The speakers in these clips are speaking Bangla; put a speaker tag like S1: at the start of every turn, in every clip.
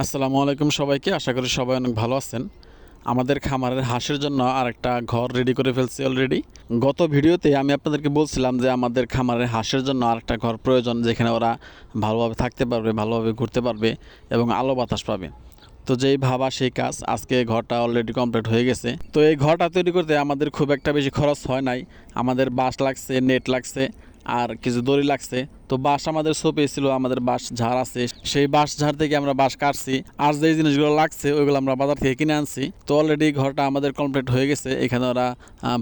S1: আসসালামু আলাইকুম সবাইকে। আশা করি সবাই অনেক ভালো আছেন। আমাদের খামারের হাঁসের জন্য আরেকটা ঘর রেডি করে ফেলছি অলরেডি। গত ভিডিওতে আমি আপনাদেরকে বলছিলাম যে আমাদের খামারের হাঁসের জন্য আরেকটা ঘর প্রয়োজন, যেখানে ওরা ভালোভাবে থাকতে পারবে, ভালোভাবে ঘুরতে পারবে এবং আলো বাতাস পাবে। তো যেই ভাবা সেই কাজ, আজকে ঘরটা অলরেডি কমপ্লিট হয়ে গেছে। তো এই ঘরটা তৈরি করতে আমাদের খুব একটা বেশি খরচ হয় নাই। আমাদের বাঁশ লাগছে, নেট লাগছে, আর কিছু দড়ি লাগছে। তো বাঁশ আমাদের সোপে ছিল, আমাদের বাঁশ ঝাড় আছে, সেই বাঁশ ঝাড় থেকে আমরা বাঁশ কাটছি। আর যেই জিনিসগুলো লাগছে ওইগুলো আমরা বাজার থেকে কিনে আনছি। তো অলরেডি ঘরটা আমাদের কমপ্লিট হয়ে গেছে। এখানে ওরা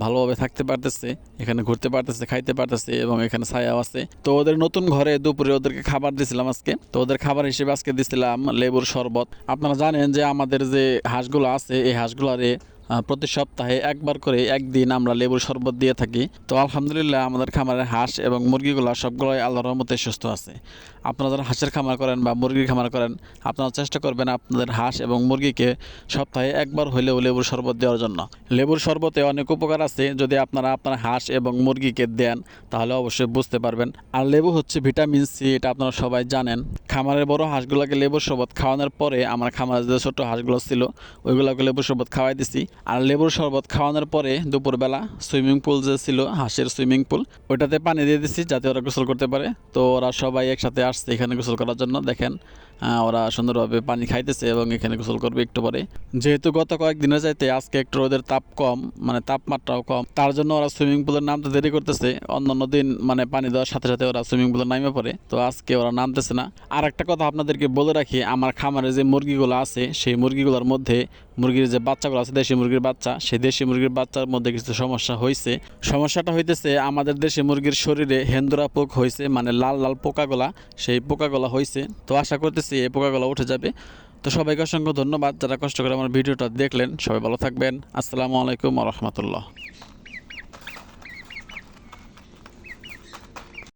S1: ভালোভাবে থাকতে পারতেছে, এখানে ঘুরতে পারতেছে, খাইতে পারতেছে এবং এখানে ছায়াও আছে। তো ওদের নতুন ঘরে দুপুরে ওদেরকে খাবার দিয়েছিলাম আজকে। তো ওদের খাবার হিসেবে আজকে দিয়েছিলাম লেবুর শরবত। আপনারা জানেন যে আমাদের যে হাঁসগুলো আছে, এই হাঁসগুলারে প্রতি সপ্তাহে একবার করে একদিন আমরা লেবুর শরবত দিয়ে থাকি। তো আলহামদুলিল্লাহ আমাদের খামারের হাঁস এবং মুরগিগুলো সবগুলোই আল্লাহর রহমতে সুস্থ আছে। আপনারা যারা হাঁসের খামার করেন বা মুরগির খামার করেন, আপনারা চেষ্টা করবেন আপনাদের হাঁস এবং মুরগিকে সপ্তাহে একবার হলেও লেবুর শরবত দেওয়ার জন্য। লেবুর শরবতে অনেক উপকার আছে, যদি আপনারা আপনার হাঁস এবং মুরগিকে দেন তাহলে অবশ্যই বুঝতে পারবেন। আর লেবু হচ্ছে ভিটামিন সি, এটা আপনারা সবাই জানেন। খামারের বড় হাঁসগুলোকে লেবুর শরবত খাওয়ানোর পরে আমার খামারের যে ছোটো হাঁসগুলো ছিল ওইগুলোকে লেবুর শরবত খাওয়াই দিছি। আর লেবুর শরবত খাওয়ানোর পরে দুপুরবেলা সুইমিং পুল যে ছিল, হাঁসের সুইমিং পুল, ওইটাতে পানি দিয়ে দিছি যাতে ওরা গোসল করতে পারে। তো ওরা সবাই একসাথে আসছে এখানে গোসল করার জন্য। দেখেন ওরা সুন্দরভাবে পানি খাইতেছে এবং এখানে গোসল করবে একটু পরে। যেহেতু গত কয়েকদিনের চাইতে আজকে একটু রোদের তাপ কম, মানে তাপমাত্রাও কম, তার জন্য ওরা সুইমিং পুলের নামতে দেরি করতেছে। অন্যান্য দিন মানে পানি দেওয়ার সাথে সাথে ওরা সুইমিং পুলে নামে পড়ে, তো আজকে ওরা নামতেছে না। আর একটা কথা আপনাদেরকে বলে রাখি, আমার খামারে যে মুরগিগুলো আছে সেই মুরগিগুলোর মধ্যে মুরগির যে বাচ্চাগুলো আছে, দেশি মুরগির বাচ্চা, সেই দেশি মুরগির বাচ্চার মধ্যে কিছু সমস্যা হয়েছে। সমস্যাটা হইতেছে আমাদের দেশি মুরগির শরীরে হেন্দুরা পোক হয়েছে, মানে লাল লাল পোকাগুলা, সেই পোকাগুলা হয়েছে। তো আশা করতেছি এই পোকাগুলো উঠে যাবে। তো সবাইকে অসংখ্য ধন্যবাদ যারা কষ্ট করে আমার ভিডিওটা দেখলেন। সবাই ভালো থাকবেন। আসসালামু আলাইকুম ওয়া রাহমাতুল্লাহ।